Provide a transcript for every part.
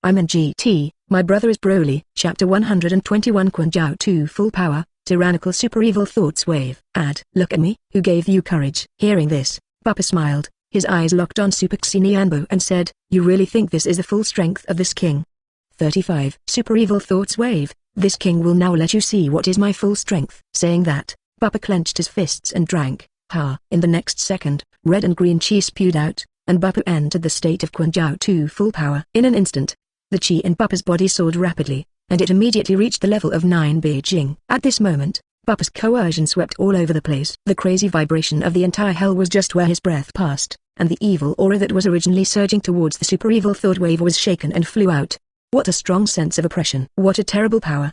I'm in GT, my brother is Broly. Chapter 121 Chuan Chao 2 Full Power, Tyrannical Super Evil Thoughts Wave. Look at me, who gave you courage? Hearing this, Bbook smiled, his eyes locked on Super Xianbo and said, you really think this is the full strength of this king? 35 Super Evil Thoughts Wave, this king will now let you see what is my full strength. Saying that, Bbook clenched his fists and drank. In the next second, red and green chi spewed out, and Bbook entered the state of Chuan Chao 2 Full Power. In an instant, the chi in Bbook's body soared rapidly, and it immediately reached the level of 9 Beijing. At this moment, Bbook's coercion swept all over the place. The crazy vibration of the entire hell was just where his breath passed, and the evil aura that was originally surging towards the super evil thought wave was shaken and flew out. What a strong sense of oppression. What a terrible power.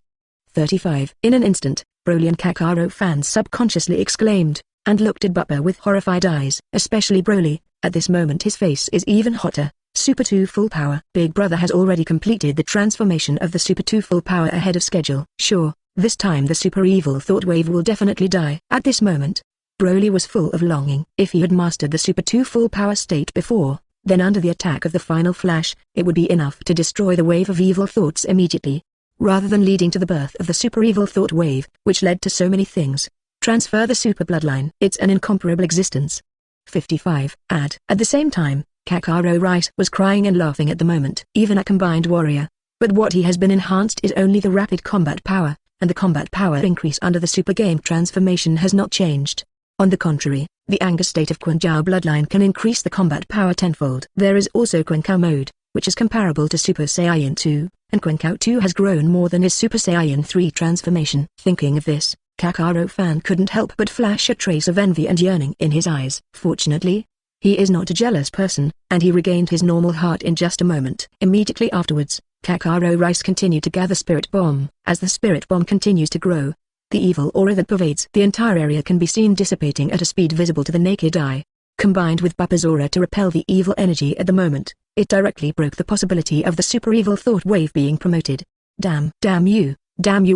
35 In an instant, Broly and Kakarot fans subconsciously exclaimed, and looked at Bbook with horrified eyes. Especially Broly, at this moment his face is even hotter. Super 2 Full Power. Big Brother has already completed the transformation of the Super 2 Full Power ahead of schedule. Sure, this time the super evil thought wave will definitely die. At this moment, Broly was full of longing. If he had mastered the Super 2 Full Power state before, then under the attack of the final flash, it would be enough to destroy the wave of evil thoughts immediately, rather than leading to the birth of the super evil thought wave, which led to so many things. Transfer the super bloodline. It's an incomparable existence. 55 At the same time, Kakarot Rice was crying and laughing at the moment. Even a combined warrior. But what he has been enhanced is only the rapid combat power, and the combat power increase under the super game transformation has not changed. On the contrary, the anger state of Chuan Chao bloodline can increase the combat power tenfold. There is also Chuan Chao mode, which is comparable to Super Saiyan 2, and Chuan Chao 2 has grown more than his Super Saiyan 3 transformation. Thinking of this, Kakarot fan couldn't help but flash a trace of envy and yearning in his eyes. Fortunately, he is not a jealous person, and he regained his normal heart in just a moment. Immediately afterwards, Kakarot Rice continued to gather Spirit Bomb. As the Spirit Bomb continues to grow, the evil aura that pervades the entire area can be seen dissipating at a speed visible to the naked eye. Combined with Bbook's aura to repel the evil energy at the moment, it directly broke the possibility of the super evil thought wave being promoted. Damn you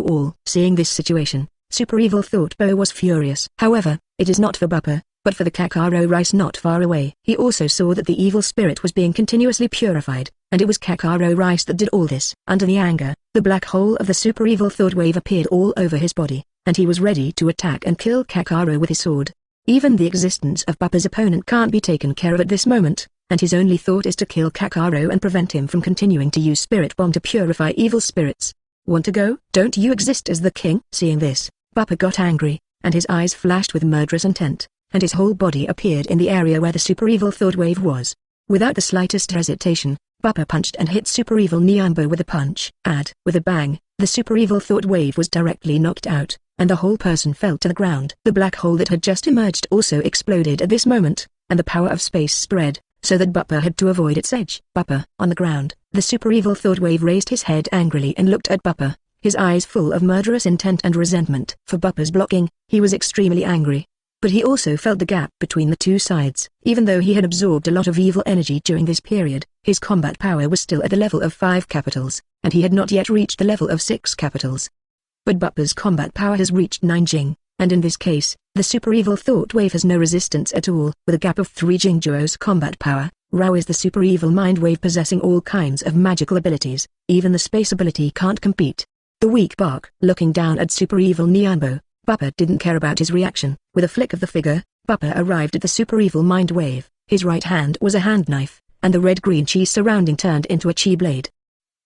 all. Seeing this situation, Super Evil Thought Bo was furious. However, it is not for Bbook, but for the Kakarot Rice not far away. He also saw that the evil spirit was being continuously purified, and it was Kakarot Rice that did all this. Under the anger, the black hole of the Super Evil Thought Wave appeared all over his body, and he was ready to attack and kill Kakarot with his sword. Even the existence of Bbook's opponent can't be taken care of at this moment, and his only thought is to kill Kakarot and prevent him from continuing to use Spirit Bomb to purify evil spirits. Want to go? Don't you exist as the king? Seeing this, Bbook got angry, and his eyes flashed with murderous intent, and his whole body appeared in the area where the super evil thought wave was. Without the slightest hesitation, Bbook punched and hit Super Evil Niambo with a punch. With a bang, the super evil thought wave was directly knocked out, and the whole person fell to the ground. The black hole that had just emerged also exploded at this moment, and the power of space spread, so that Bbook had to avoid its edge. Bbook, on the ground, the super evil thought wave raised his head angrily and looked at Bbook, his eyes full of murderous intent and resentment. For Bbook's blocking, he was extremely angry. But he also felt the gap between the two sides. Even though he had absorbed a lot of evil energy during this period, his combat power was still at the level of 5 capitals, and he had not yet reached the level of 6 capitals. But Bbook's combat power has reached 9 Jing, and in this case, the super evil thought wave has no resistance at all. With a gap of 3 Jingjuo's combat power, Rao is the super evil mind wave possessing all kinds of magical abilities. Even the space ability can't compete. The weak Bbook. Looking down at super evil Niambo, Bbook didn't care about his reaction. With a flick of the figure, Bbook arrived at the super evil mind wave. His right hand was a hand knife, and the red-green chi surrounding turned into a chi blade.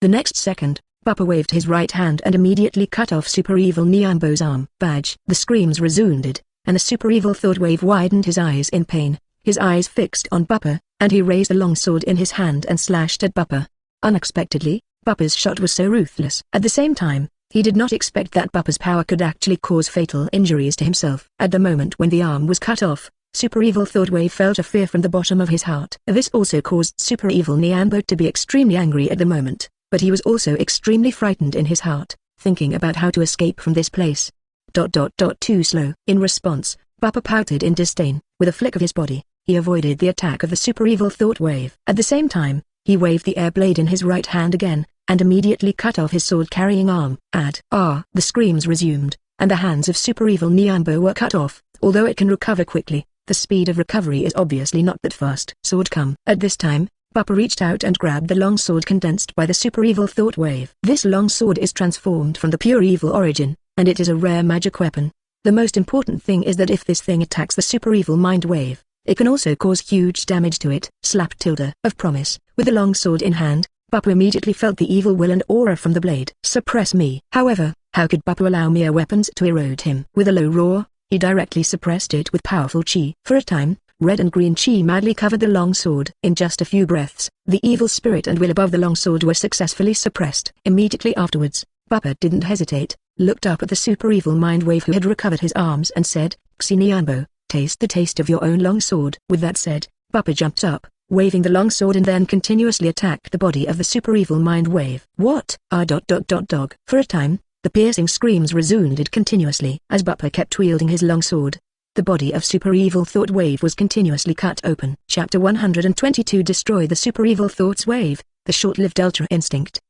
The next second, Bbook waved his right hand and immediately cut off super evil Niambo's arm. Badge. The screams resounded, and the super evil thought wave widened his eyes in pain, his eyes fixed on Bbook, and he raised a long sword in his hand and slashed at Bbook. Unexpectedly, Bbook's shot was so ruthless. At the same time, he did not expect that Bbook's power could actually cause fatal injuries to himself. At the moment when the arm was cut off, Super Evil Thought Wave felt a fear from the bottom of his heart. This also caused Super Evil Niambo to be extremely angry at the moment, but he was also extremely frightened in his heart, thinking about how to escape from this place. Too slow. In response, Bbook pouted in disdain. With a flick of his body, he avoided the attack of the Super Evil Thought Wave. At the same time, he waved the air blade in his right hand again, and immediately cut off his sword-carrying arm. The screams resumed, and the hands of Super Evil Niambo were cut off. Although it can recover quickly, the speed of recovery is obviously not that fast. Sword come. At this time, Bappa reached out and grabbed the long sword condensed by the super evil thought wave. This long sword is transformed from the pure evil origin, and it is a rare magic weapon. The most important thing is that if this thing attacks the super evil mind wave, it can also cause huge damage to it. Slap tilde of promise. With the long sword in hand, Bappa immediately felt the evil will and aura from the blade. Suppress me. However, how could Bappa allow mere weapons to erode him? With a low roar, he directly suppressed it with powerful chi. For a time, red and green chi madly covered the long sword. In just a few breaths, the evil spirit and will above the long sword were successfully suppressed. Immediately afterwards, Bappa didn't hesitate, looked up at the super evil mind wave who had recovered his arms and said, Xinianbo, taste the taste of your own long sword. With that said, Bappa jumped up, waving the long sword and then continuously attacked the body of the super evil mind wave. What? Dog. For a time, the piercing screams resounded continuously. As Bappa kept wielding his long sword, the body of super evil thought wave was continuously cut open. Chapter 122 Destroy the super evil thoughts wave, the short-lived ultra instinct.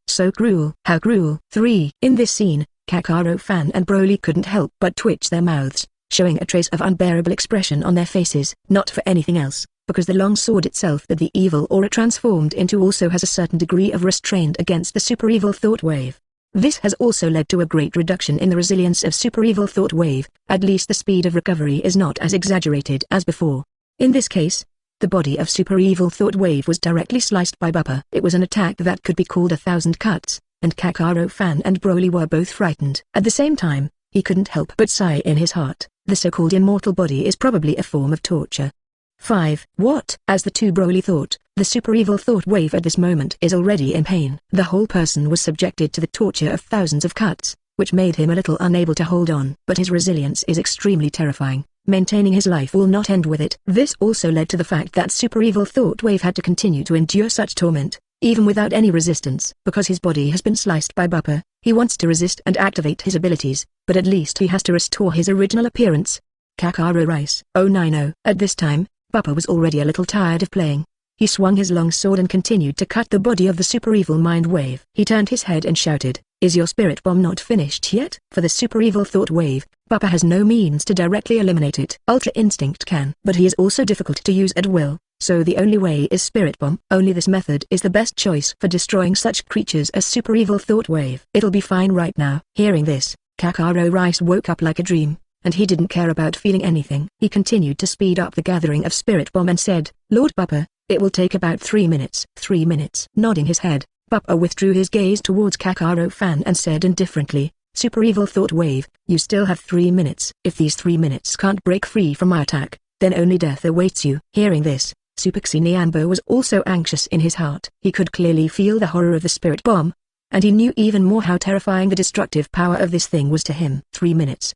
So cruel. How cruel. 3. In this scene, Kakaroto Fan and Broly couldn't help but twitch their mouths, showing a trace of unbearable expression on their faces. Not for anything else, because the long sword itself that the evil aura transformed into also has a certain degree of restraint against the super evil thought wave. This has also led to a great reduction in the resilience of super evil thought wave, at least the speed of recovery is not as exaggerated as before. In this case, the body of super evil thought wave was directly sliced by Bappa. It was an attack that could be called 1,000 cuts, and Kakaroto Fan and Broly were both frightened. At the same time, he couldn't help but sigh in his heart. The so-called immortal body is probably a form of torture. 5. What? As the two Broly thought, the super evil thought wave at this moment is already in pain. The whole person was subjected to the torture of thousands of cuts, which made him a little unable to hold on. But his resilience is extremely terrifying. Maintaining his life will not end with it. This also led to the fact that super evil thought wave had to continue to endure such torment, even without any resistance. Because his body has been sliced by Bappa, he wants to resist and activate his abilities, but at least he has to restore his original appearance. Kakaro Rice. Oh no. At this time, Bappa was already a little tired of playing. He swung his long sword and continued to cut the body of the super evil mind wave. He turned his head and shouted, "Is your spirit bomb not finished yet?" For the super evil thought wave, Bappa has no means to directly eliminate it. Ultra Instinct can. But he is also difficult to use at will, so the only way is spirit bomb. Only this method is the best choice for destroying such creatures as super evil thought wave. It'll be fine right now. Hearing this, Kakaro Rice woke up like a dream, and he didn't care about feeling anything. He continued to speed up the gathering of spirit bomb and said, "Lord Bappa, it will take about 3 minutes." 3 minutes. Nodding his head, Bappa withdrew his gaze towards Kakaro Fan and said indifferently, "Super evil thought wave, you still have 3 minutes. If these 3 minutes can't break free from my attack, then only death awaits you." Hearing this, Super Xinianbo was also anxious in his heart. He could clearly feel the horror of the spirit bomb, and he knew even more how terrifying the destructive power of this thing was to him. 3 minutes.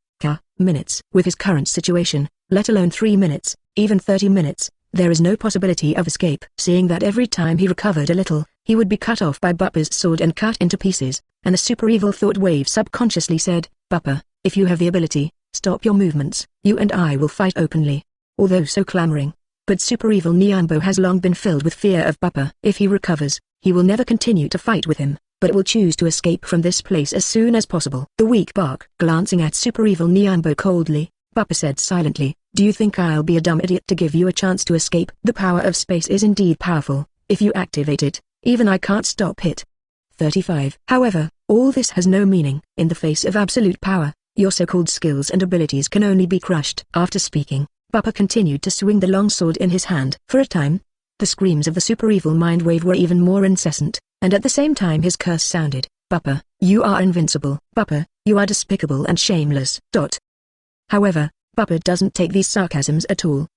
Minutes. With his current situation, let alone 3 minutes, even 30 minutes, there is no possibility of escape. Seeing that every time he recovered a little, he would be cut off by Bappa's sword and cut into pieces, and the super evil thought wave subconsciously said, "Bappa, if you have the ability, stop your movements, you and I will fight openly." Although so clamoring, but super evil Nianbo has long been filled with fear of Bappa. If he recovers, he will never continue to fight with him, but will choose to escape from this place as soon as possible. The weak bark. Glancing at super evil Nianbo coldly, Bappa said silently, "Do you think I'll be a dumb idiot to give you a chance to escape?" The power of space is indeed powerful. If you activate it, even I can't stop it. 35. However, all this has no meaning. In the face of absolute power, your so-called skills and abilities can only be crushed. After speaking, Bappa continued to swing the long sword in his hand. For a time, the screams of the super evil mind wave were even more incessant, and at the same time his curse sounded, "Bappa, you are invincible. Bappa, you are despicable and shameless." However, Bappa doesn't take these sarcasms at all.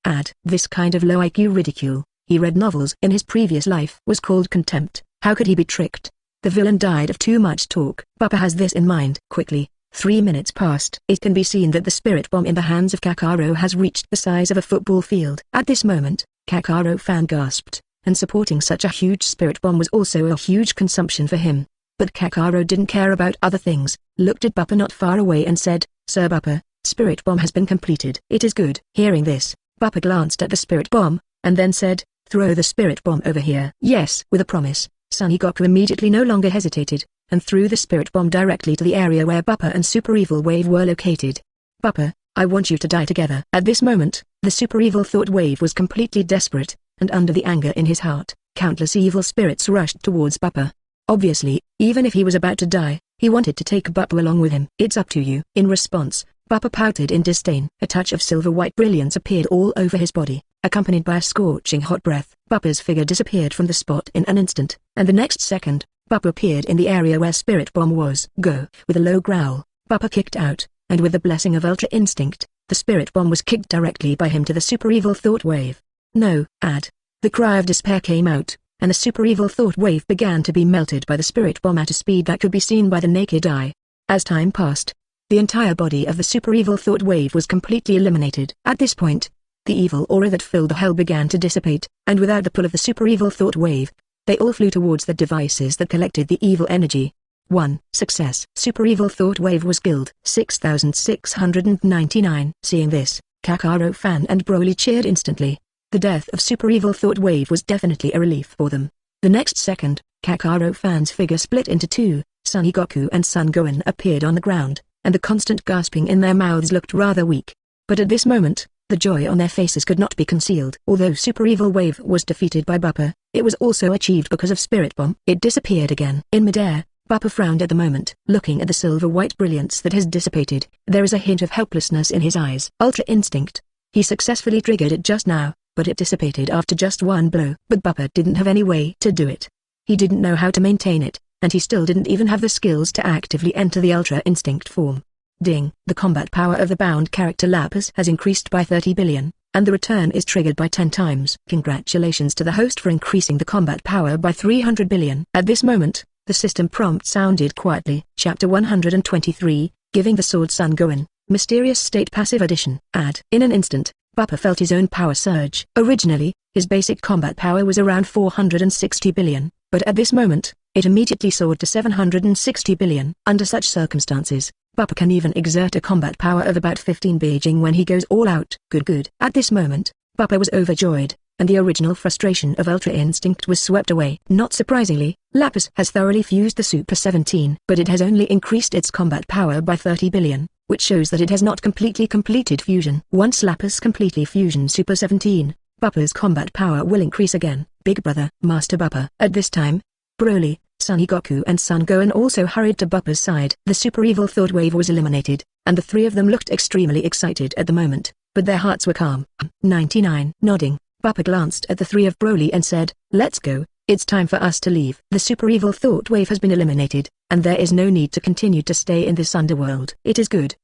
This kind of low IQ ridicule, he read novels in his previous life, was called contempt. How could he be tricked? The villain died of too much talk. Bappa has this in mind. Quickly, 3 minutes passed. It can be seen that the spirit bomb in the hands of Kakaro has reached the size of a football field. At this moment, Kakaro Fan gasped, and supporting such a huge spirit bomb was also a huge consumption for him. But Kakaro didn't care about other things, looked at Bappa not far away and said, "Sir Bappa, spirit bomb has been completed." "It is good." Hearing this, Bappa glanced at the spirit bomb, and then said, "Throw the spirit bomb over here." Yes. With a promise, Son Goku immediately no longer hesitated, and threw the spirit bomb directly to the area where Bappa and Super Evil Wave were located. "Bappa, I want you to die together." At this moment, the Super Evil Thought Wave was completely desperate, and under the anger in his heart, Countless evil spirits rushed towards Bappa. Obviously, even if he was about to die, he wanted to take Bappa along with him. "It's up to you." In response, Bappa pouted in disdain. A touch of silver-white brilliance appeared all over his body, accompanied by a scorching hot breath. Bappa's figure disappeared from the spot in an instant, and the next second, Bappa appeared in the area where Spirit Bomb was. "Go!" With a low growl, Bappa kicked out, and with the blessing of Ultra Instinct, the Spirit Bomb was kicked directly by him to the Super Evil Thought Wave. "No, Ad!" The cry of despair came out, and the Super Evil Thought Wave began to be melted by the Spirit Bomb at a speed that could be seen by the naked eye. As time passed, the entire body of the Super Evil Thought Wave was completely eliminated. At this point, the evil aura that filled the hell began to dissipate, and without the pull of the Super Evil Thought Wave, they all flew towards the devices that collected the evil energy. 1. Success. Super Evil Thought Wave was killed. 6699. Seeing this, Kakarot Fan and Broly cheered instantly. The death of Super Evil Thought Wave was definitely a relief for them. The next second, Kakarot Fan's figure split into two, Son Goku and Son Gohan appeared on the ground, and the constant gasping in their mouths looked rather weak. But at this moment, the joy on their faces could not be concealed. Although Super Evil Wave was defeated by Bappa, it was also achieved because of Spirit Bomb. It disappeared again. In midair, Bappa frowned at the moment. Looking at the silver-white brilliance that has dissipated, there is a hint of helplessness in his eyes. Ultra Instinct. He successfully triggered it just now, but it dissipated after just one blow. But Bappa didn't have any way to do it. He didn't know how to maintain it, and he still didn't even have the skills to actively enter the Ultra Instinct form. Ding! The combat power of the bound character Lapis has increased by 30 billion, and the return is triggered by 10 times. Congratulations to the host for increasing the combat power by 300 billion. At this moment, the system prompt sounded quietly. Chapter 123, Giving the Sword Son Gohan, Mysterious State Passive Addition. Add. In an instant, Bappa felt his own power surge. Originally, his basic combat power was around 460 billion, but at this moment, it immediately soared to 760 billion. Under such circumstances, Bappa can even exert a combat power of about 15 Beijing when he goes all out. Good. At this moment, Bappa was overjoyed, and the original frustration of Ultra Instinct was swept away. Not surprisingly, Lapis has thoroughly fused the Super 17, but it has only increased its combat power by 30 billion, which shows that it has not completely completed fusion. Once Lapis completely fusion Super 17, Bappa's combat power will increase again. Big Brother, Master Bappa. At this time, Broly, Son Goku and Son Gohan also hurried to Bappa's side. The Super Evil Thought Wave was eliminated, and the three of them looked extremely excited at the moment, but their hearts were calm. 99. Nodding, Bappa glanced at the three of Broly and said, "Let's go, it's time for us to leave." The Super Evil Thought Wave has been eliminated, and there is no need to continue to stay in this underworld. It is good.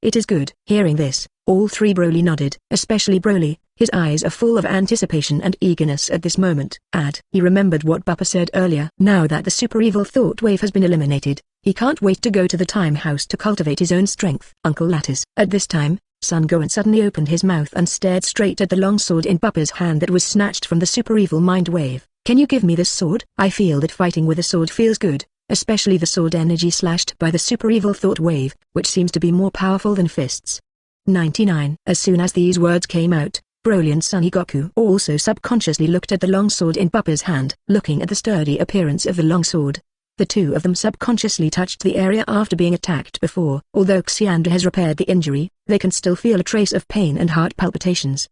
Hearing this, all three Broly nodded, especially Broly. His eyes are full of anticipation and eagerness at this moment. He remembered what Bappa said earlier. Now that the Super Evil Thought Wave has been eliminated, he can't wait to go to the Time House to cultivate his own strength. Uncle Lattice. At this time, Son Gohan suddenly opened his mouth and stared straight at the long sword in Bappa's hand that was snatched from the Super Evil Mind Wave. "Can you give me this sword? I feel that fighting with a sword feels good, especially the sword energy slashed by the Super Evil Thought Wave, which seems to be more powerful than fists." 99. As soon as these words came out, Broly and Son Goku also subconsciously looked at the long sword in Bappa's hand. Looking at the sturdy appearance of the long sword, the two of them subconsciously touched the area after being attacked before. Although Xiandra has repaired the injury, they can still feel a trace of pain and heart palpitations.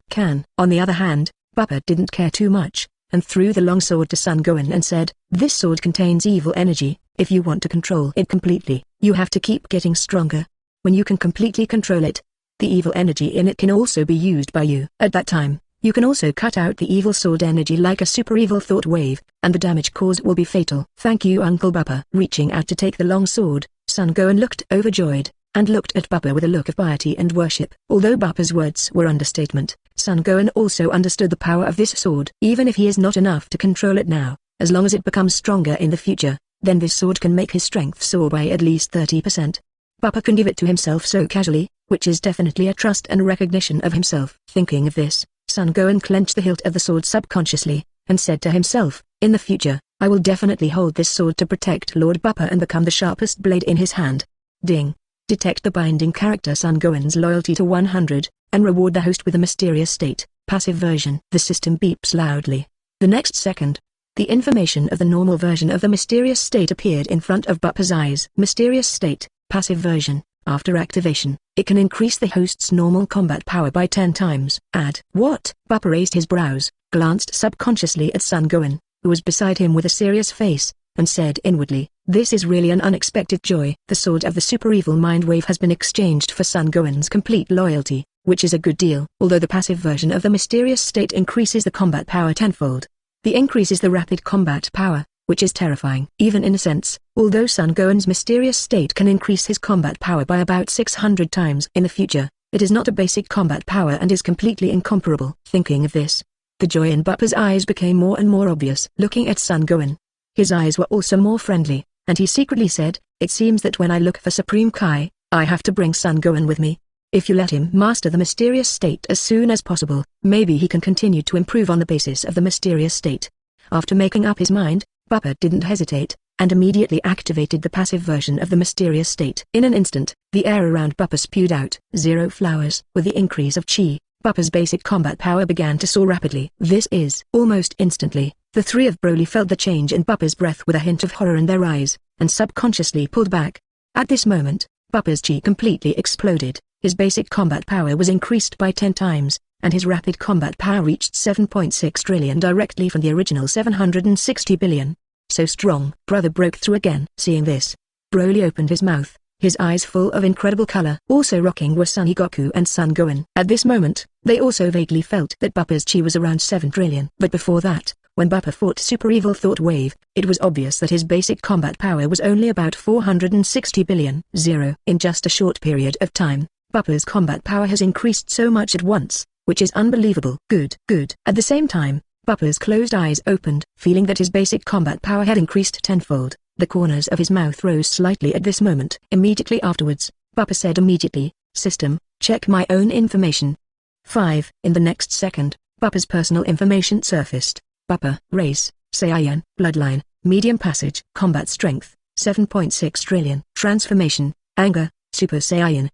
On the other hand, Bappa didn't care too much, and threw the long sword to Son Gohan and said, "This sword contains evil energy. If you want to control it completely, you have to keep getting stronger. When you can completely control it, the evil energy in it can also be used by you. At that time, you can also cut out the evil sword energy like a Super Evil Thought Wave, and the damage caused will be fatal." "Thank you, Uncle Bappa." Reaching out to take the long sword, Son Gohan looked overjoyed, and looked at Bappa with a look of piety and worship. Although Bappa's words were understatement, Son Gohan also understood the power of this sword. Even if he is not enough to control it now, as long as it becomes stronger in the future, then this sword can make his strength soar by at least 30%. Bappa can give it to himself so casually, which is definitely a trust and recognition of himself. Thinking of this, Son Gohan clenched the hilt of the sword subconsciously, and said to himself, "In the future, I will definitely hold this sword to protect Lord Bappa and become the sharpest blade in his hand." Ding! Detect the binding character Son Gohan's loyalty to 100, and reward the host with a mysterious state, passive version. The system beeps loudly. The next second, the information of the normal version of the mysterious state appeared in front of Bappa's eyes. Mysterious state, passive version. After activation, it can increase the host's normal combat power by 10 times. What? Bappa raised his brows, glanced subconsciously at Son Gohan, who was beside him with a serious face, and said inwardly, "This is really an unexpected joy." The sword of the super evil mind wave has been exchanged for Son Gohan's complete loyalty, which is a good deal. Although the passive version of the mysterious state increases the combat power tenfold, the increase is the rapid combat power, which is terrifying. Even in a sense, although Son Gohan's mysterious state can increase his combat power by about 600 times in the future, it is not a basic combat power and is completely incomparable. Thinking of this, the joy in Bappa's eyes became more and more obvious. Looking at Son Gohan, his eyes were also more friendly, and he secretly said, "It seems that when I look for Supreme Kai, I have to bring Son Gohan with me. If you let him master the mysterious state as soon as possible, maybe he can continue to improve on the basis of the mysterious state." After making up his mind, Bappa didn't hesitate, and immediately activated the passive version of the mysterious state. In an instant, the air around Bappa spewed out 0 flowers. With the increase of chi, Bappa's basic combat power began to soar rapidly. Almost instantly, the three of Broly felt the change in Bappa's breath with a hint of horror in their eyes, and subconsciously pulled back. At this moment, Bappa's chi completely exploded. His basic combat power was increased by 10 times, and his rapid combat power reached 7.6 trillion directly from the original 760 billion. So strong. Brother broke through again. Seeing this, Broly opened his mouth, his eyes full of incredible color. Also rocking were Son Goku and Son Gohan. At this moment, they also vaguely felt that Bappa's chi was around 7 trillion. But before that, when Bappa fought Super Evil Thought Wave, it was obvious that his basic combat power was only about 460 billion. In just a short period of time, Bappa's combat power has increased so much at once, which is unbelievable. Good. At the same time, Bappa's closed eyes opened, feeling that his basic combat power had increased tenfold. The corners of his mouth rose slightly at this moment. Immediately afterwards, Bappa said immediately, "System, check my own information." 5. In the next second, Bappa's personal information surfaced. Bappa, race, Saiyan, bloodline, medium passage, combat strength, 7.6 trillion. Transformation, anger, Super Saiyan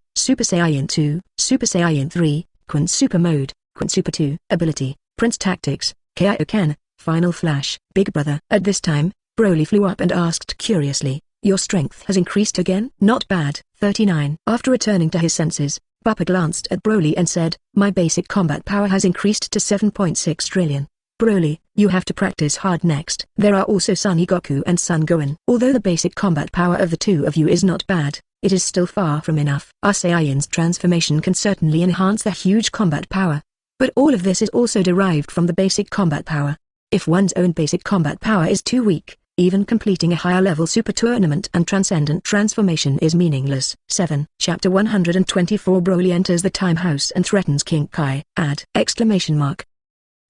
2, Super Saiyan 3, Quan Super Mode, Quan Super 2. Ability, Prince Tactics, Kaioken, Final Flash. Big Brother. At this time, Broly flew up and asked curiously, "Your strength has increased again?" "Not bad." 39. After returning to his senses, Bappa glanced at Broly and said, "My basic combat power has increased to 7.6 trillion. Broly, you have to practice hard next." There are also Son Goku and Son Gohan. Although the basic combat power of the two of you is not bad, it is still far from enough. Our Saiyan's transformation can certainly enhance their huge combat power. But all of this is also derived from the basic combat power. If one's own basic combat power is too weak, even completing a higher level super tournament and transcendent transformation is meaningless. 7. Chapter 124. Broly enters the time house and threatens King Kai.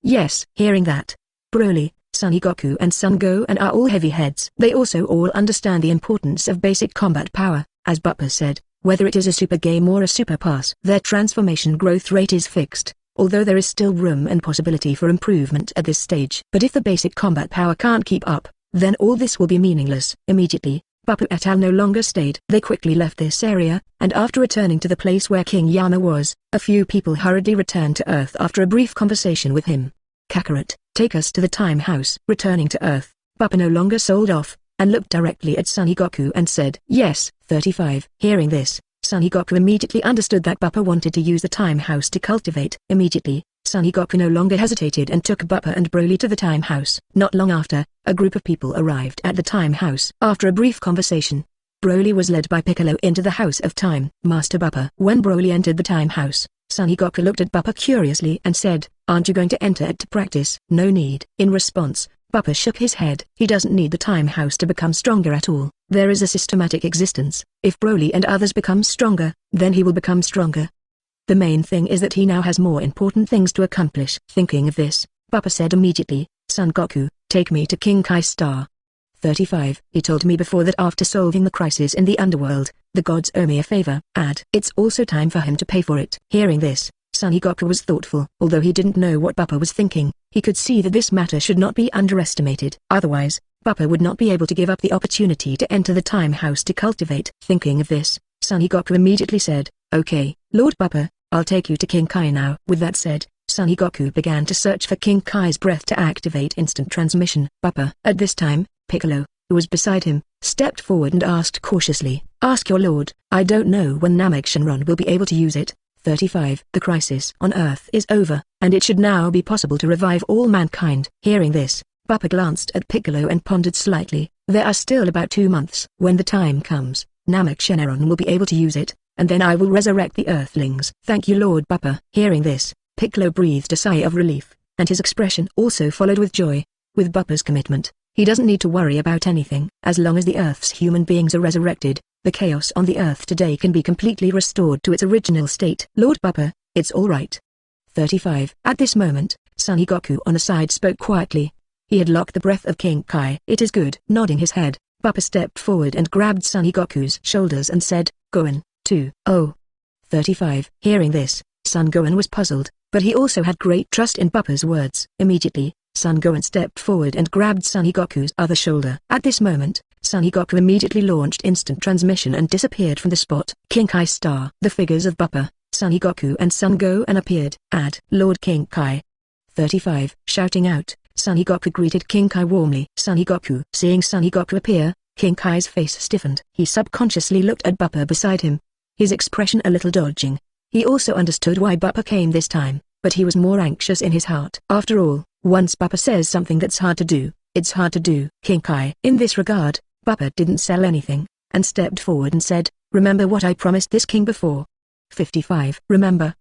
Yes. Hearing that, Broly, Son Goku and Son Gohan are all heavy heads. They also all understand the importance of basic combat power, as Bappa said, whether it is a super game or a super pass. Their transformation growth rate is fixed, although there is still room and possibility for improvement at this stage. But if the basic combat power can't keep up, then all this will be meaningless. Immediately, Bappa et al. No longer stayed. They quickly left this area, and after returning to the place where King Yama was, a few people hurriedly returned to Earth after a brief conversation with him. "Kakarot, take us to the time house." Returning to Earth, Bappa no longer sold off, and looked directly at Son Goku and said, "Yes." 35. Hearing this, Son Goku immediately understood that Bappa wanted to use the time house to cultivate. Immediately, Son Goku no longer hesitated and took Bappa and Broly to the time house. Not long after, a group of people arrived at the time house. After a brief conversation, Broly was led by Piccolo into the house of time. Master Bappa. When Broly entered the time house, Son Goku looked at Bappa curiously and said, "Aren't you going to enter it to practice?" "No need." In response, Bappa shook his head. He doesn't need the time house to become stronger at all. There is a systematic existence. If Broly and others become stronger, then he will become stronger. The main thing is that he now has more important things to accomplish. Thinking of this, Bappa said immediately, "Son Goku, take me to King Kai's star." 35. He told me before that after solving the crisis in the underworld, the gods owe me a favor. It's also time for him to pay for it. Hearing this, Son Goku was thoughtful. Although he didn't know what Bappa was thinking, he could see that this matter should not be underestimated. Otherwise, Bappa would not be able to give up the opportunity to enter the time house to cultivate. Thinking of this, Son Goku immediately said, "Okay, Lord Bappa, I'll take you to King Kai now." With that said, Son Goku began to search for King Kai's breath to activate instant transmission. Bappa. At this time, Piccolo, who was beside him, stepped forward and asked cautiously, "Ask your lord." "I don't know when Namek Shenron will be able to use it." 35. The crisis on Earth is over, and it should now be possible to revive all mankind. Hearing this, Bappa glanced at Piccolo and pondered slightly. There are still about 2 months. When the time comes, Namek Shenron will be able to use it, and then I will resurrect the Earthlings. Thank you, Lord Bappa. Hearing this, Piccolo breathed a sigh of relief, and his expression also followed with joy. With Bappa's commitment, he doesn't need to worry about anything. As long as the Earth's human beings are resurrected, the chaos on the Earth today can be completely restored to its original state. Lord Bappa, it's all right. 35. At this moment, Son Goku on the side spoke quietly. He had locked the breath of King Kai. It is good. Nodding his head, Bappa stepped forward and grabbed Son Goku's shoulders and said, Gohan, too. Oh. 35. Hearing this, Son Gohan was puzzled, but he also had great trust in Bappa's words. Immediately, Son Gohan stepped forward and grabbed Son Goku's other shoulder. At this moment, Son Goku immediately launched instant transmission and disappeared from the spot. King Kai star. The figures of Bappa, Son Goku and Son Gohan appeared. Add Lord King Kai. 35. Shouting out, Son Goku greeted King Kai warmly. Son Goku. Seeing Son Goku appear, King Kai's face stiffened. He subconsciously looked at Bappa beside him, his expression a little dodging. He also understood why Bappa came this time, but he was more anxious in his heart. After all, once Bappa says something that's hard to do, it's hard to do. King Kai. In this regard, Bappa didn't sell anything, and stepped forward and said, remember what I promised this king before. 55. Remember.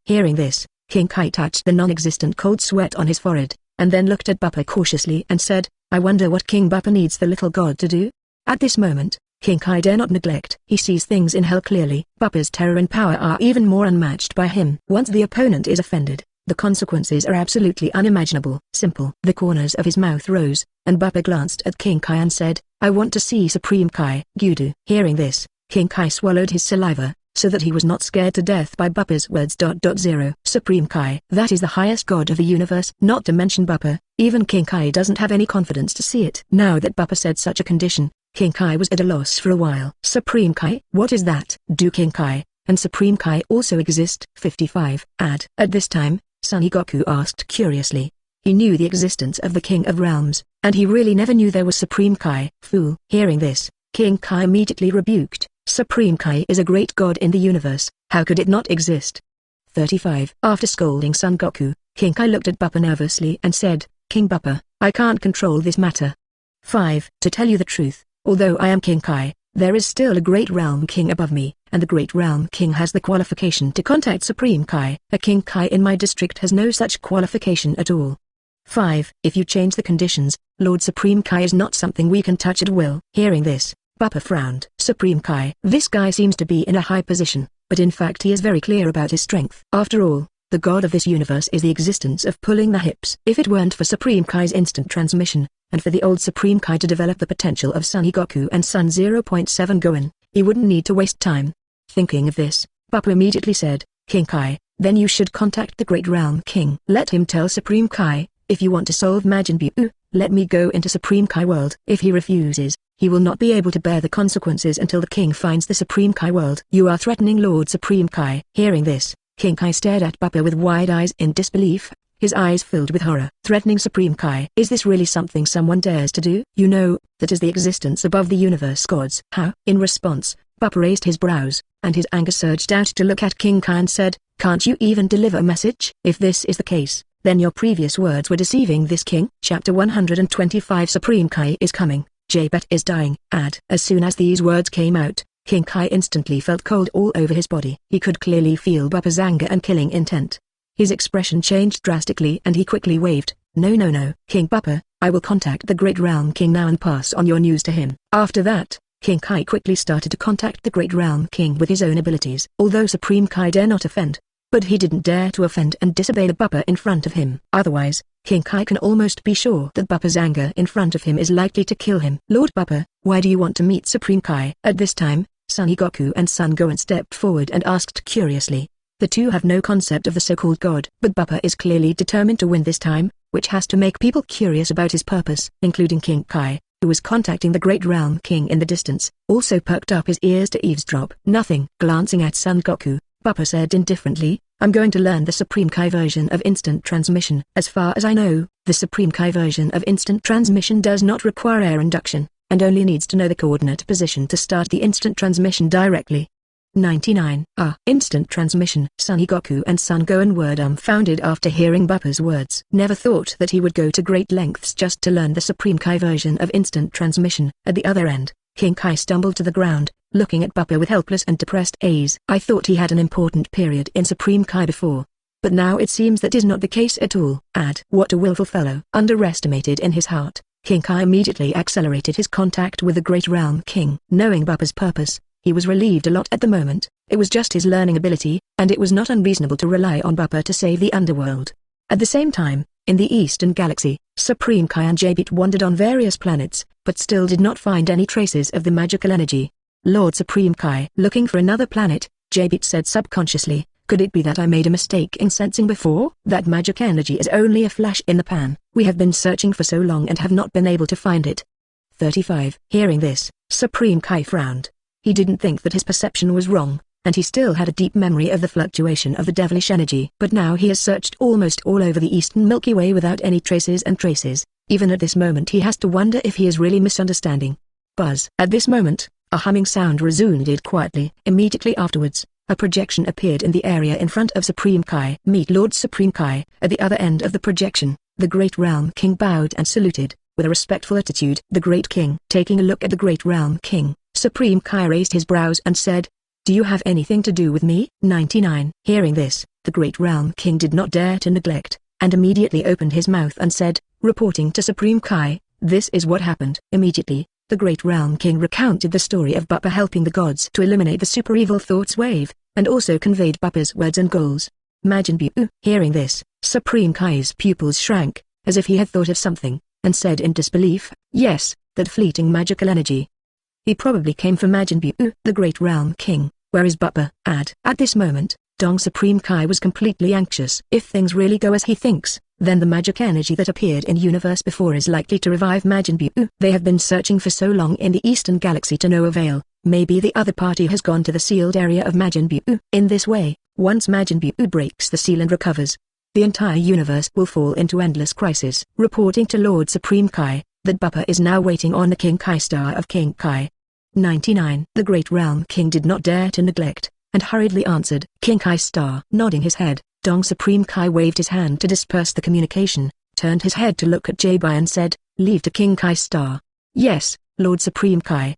Hearing this, King Kai touched the non-existent cold sweat on his forehead, and then looked at Bappa cautiously and said, I wonder what King Bappa needs the little god to do? At this moment, King Kai dare not neglect. He sees things in hell clearly. Bappa's terror and power are even more unmatched by him. Once the opponent is offended, the consequences are absolutely unimaginable. Simple. The corners of his mouth rose, and Bappa glanced at King Kai and said, I want to see Supreme Kai. Gudu. Hearing this, King Kai swallowed his saliva, so that he was not scared to death by Bappa's words. 0. Supreme Kai. That is the highest god of the universe. Not to mention Bappa, even King Kai doesn't have any confidence to see it. Now that Bappa said such a condition, King Kai was at a loss for a while. Supreme Kai? What is that? Do King Kai and Supreme Kai also exist? 55. At this time, Son Goku asked curiously. He knew the existence of the King of Realms, and he really never knew there was Supreme Kai. Fool. Hearing this, King Kai immediately rebuked. Supreme Kai is a great god in the universe, how could it not exist? 35. After scolding Son Goku, King Kai looked at Bappa nervously and said, King Bappa, I can't control this matter. 5. To tell you the truth, although I am King Kai, there is still a Great Realm King above me, and the Great Realm King has the qualification to contact Supreme Kai. A King Kai in my district has no such qualification at all. 5. If you change the conditions, Lord Supreme Kai is not something we can touch at will. Hearing this, Bappa frowned. Supreme Kai. This guy seems to be in a high position, but in fact he is very clear about his strength. After all, the god of this universe is the existence of pulling the hips. If it weren't for Supreme Kai's instant transmission, and for the old Supreme Kai to develop the potential of Son Goku and Son 0.7 Gohan, he wouldn't need to waste time. Thinking of this, Bappa immediately said, King Kai, then you should contact the Great Realm King. Let him tell Supreme Kai, if you want to solve Majin Buu, let me go into Supreme Kai world. If he refuses, he will not be able to bear the consequences until the king finds the Supreme Kai world. You are threatening Lord Supreme Kai. Hearing this, King Kai stared at Bappa with wide eyes in disbelief, his eyes filled with horror. Threatening Supreme Kai? Is this really something someone dares to do? You know, that is the existence above the universe gods. How? In response, Bappa raised his brows, and his anger surged out to look at King Kai and said, can't you even deliver a message? If this is the case, then your previous words were deceiving this king. Chapter 125. Supreme Kai is coming. Jabet is dying. As soon as these words came out, King Kai instantly felt cold all over his body. He could clearly feel Bappa's anger and killing intent. His expression changed drastically and he quickly waved, No, King Bappa, I will contact the Great Realm King now and pass on your news to him. After that, King Kai quickly started to contact the Great Realm King with his own abilities. Although Supreme Kai dare not offend, but he didn't dare to offend and disobey the Bappa in front of him. Otherwise, King Kai can almost be sure that Bappa's anger in front of him is likely to kill him. Lord Bappa, why do you want to meet Supreme Kai? At this time, Son Goku and Son Gohan stepped forward and asked curiously. The two have no concept of the so-called god, but Bappa is clearly determined to win this time, which has to make people curious about his purpose, including King Kai, who was contacting the Great Realm King in the distance, also perked up his ears to eavesdrop. Nothing. Glancing at Son Goku, Bappa said indifferently, I'm going to learn the Supreme Kai version of instant transmission. As far as I know, the Supreme Kai version of instant transmission does not require air induction, and only needs to know the coordinate position to start the instant transmission directly. 99. Instant transmission. Son Goku and Son Gohan were dumbfounded after hearing Bappa's words. Never thought that he would go to great lengths just to learn the Supreme Kai version of instant transmission. At the other end, King Kai stumbled to the ground, looking at Bappa with helpless and depressed eyes. I thought he had an important period in Supreme Kai before, but now it seems that is not the case at all. What a willful fellow. Underestimated in his heart, King Kai immediately accelerated his contact with the Great Realm King. Knowing Bappa's purpose, he was relieved a lot at the moment. It was just his learning ability, and it was not unreasonable to rely on Bappa to save the underworld. At the same time, in the Eastern Galaxy, Supreme Kai and Jabet wandered on various planets, but still did not find any traces of the magical energy. Lord Supreme Kai. Looking for another planet, Jabet said subconsciously, could it be that I made a mistake in sensing before? That magic energy is only a flash in the pan. We have been searching for so long and have not been able to find it. 35. Hearing this, Supreme Kai frowned. He didn't think that his perception was wrong, and he still had a deep memory of the fluctuation of the devilish energy. But now he has searched almost all over the Eastern Milky Way without any traces. Even at this moment he has to wonder if he is really misunderstanding. Buzz. At this moment, a humming sound resounded quietly. Immediately afterwards, a projection appeared in the area in front of Supreme Kai. Meet Lord Supreme Kai. At the other end of the projection, the Great Realm King bowed and saluted, with a respectful attitude. The Great King. Taking a look at the Great Realm King, Supreme Kai raised his brows and said, "Do you have anything to do with me?" 99. Hearing this, the Great Realm King did not dare to neglect, and immediately opened his mouth and said, reporting to Supreme Kai, "This is what happened." Immediately, the Great Realm King recounted the story of Bappa helping the gods to eliminate the super evil thoughts wave, and also conveyed Bappa's words and goals. Majin Buu. Hearing this, Supreme Kai's pupils shrank, as if he had thought of something, and said in disbelief, "Yes, that fleeting magical energy. He probably came from Majin Buu." The Great Realm King. Where is Bappa? At this moment, Dong Supreme Kai was completely anxious. If things really go as he thinks, then the magic energy that appeared in universe before is likely to revive Majin Buu. They have been searching for so long in the Eastern Galaxy to no avail. Maybe the other party has gone to the sealed area of Majin Buu. In this way, once Majin Buu breaks the seal and recovers, the entire universe will fall into endless crisis. Reporting to Lord Supreme Kai, that Bappa is now waiting on the King Kai Star of King Kai. 99. The Great Realm King did not dare to neglect, and hurriedly answered, "King Kai Star." Nodding his head, Dong Supreme Kai waved his hand to disperse the communication, turned his head to look at Jabet and said, "Leave to King Kai Star." "Yes, Lord Supreme Kai."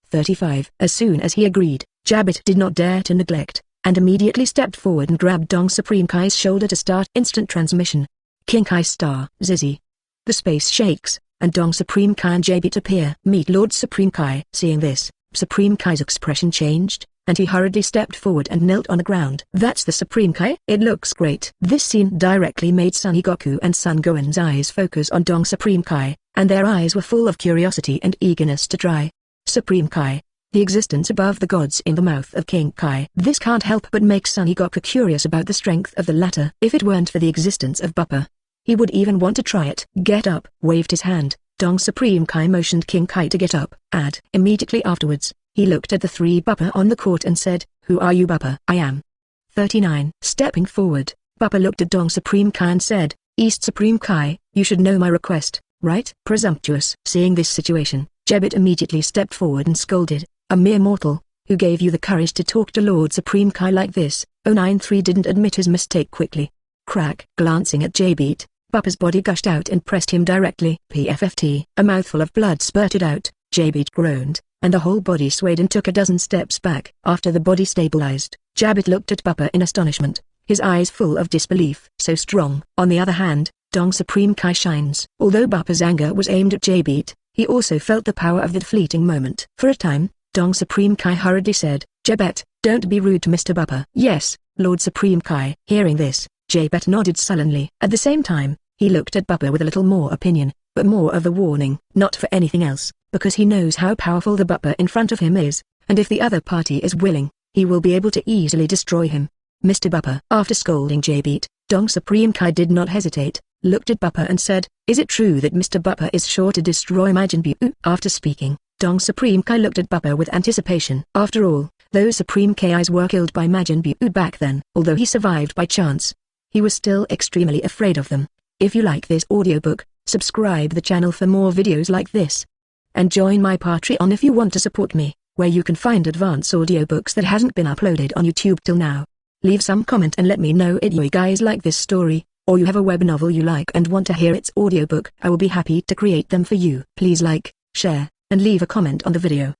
35. As soon as he agreed, Jabet did not dare to neglect, and immediately stepped forward and grabbed Dong Supreme Kai's shoulder to start instant transmission. King Kai Star. Zizzy. The space shakes, and Dong Supreme Kai and Jabet appear. Meet Lord Supreme Kai. Seeing this, Supreme Kai's expression changed, and he hurriedly stepped forward and knelt on the ground. "That's the Supreme Kai? It looks great." This scene directly made Son Goku and Son Gohan's eyes focus on Dong Supreme Kai, and their eyes were full of curiosity and eagerness to try. Supreme Kai. The existence above the gods in the mouth of King Kai. This can't help but make Son Goku curious about the strength of the latter. If it weren't for the existence of Bappa, he would even want to try it. "Get up." Waved his hand, Dong Supreme Kai motioned King Kai to get up. Immediately afterwards, he looked at the three Bappa on the court and said, "Who are you, Bappa?" "I am." 39. Stepping forward, Bappa looked at Dong Supreme Kai and said, "East Supreme Kai, you should know my request, right?" Presumptuous. Seeing this situation, Jabet immediately stepped forward and scolded, "A mere mortal, who gave you the courage to talk to Lord Supreme Kai like this?" 093 didn't admit his mistake quickly. Crack. Glancing at Jabet, Bappa's body gushed out and pressed him directly. PFFT. A mouthful of blood spurted out. Jabet groaned, and the whole body swayed and took a dozen steps back. After the body stabilized, Jabet looked at Bappa in astonishment, his eyes full of disbelief. So strong. On the other hand, Dong Supreme Kai shines. Although Bappa's anger was aimed at Jabet, he also felt the power of that fleeting moment. For a time, Dong Supreme Kai hurriedly said, "Jabet, don't be rude to Mr. Bappa." "Yes, Lord Supreme Kai." Hearing this, Jabet nodded sullenly. At the same time, he looked at Bappa with a little more opinion, but more of a warning. Not for anything else, because he knows how powerful the Bappa in front of him is, and if the other party is willing, he will be able to easily destroy him. "Mr. Bappa." After scolding Jabet, Dong Supreme Kai did not hesitate, looked at Bappa and said, "Is it true that Mr. Bappa is sure to destroy Majin Buu?" After speaking, Dong Supreme Kai looked at Bappa with anticipation. After all, those Supreme Kais were killed by Majin Buu back then. Although he survived by chance, he was still extremely afraid of them. If you like this audiobook, subscribe the channel for more videos like this. And join my Patreon if you want to support me. where you can find advanced audiobooks that hasn't been uploaded on YouTube till now. Leave some comment and let me know if you guys like this story, or you have a web novel you like and want to hear its audiobook. I will be happy to create them for you. Please like, share, and leave a comment on the video.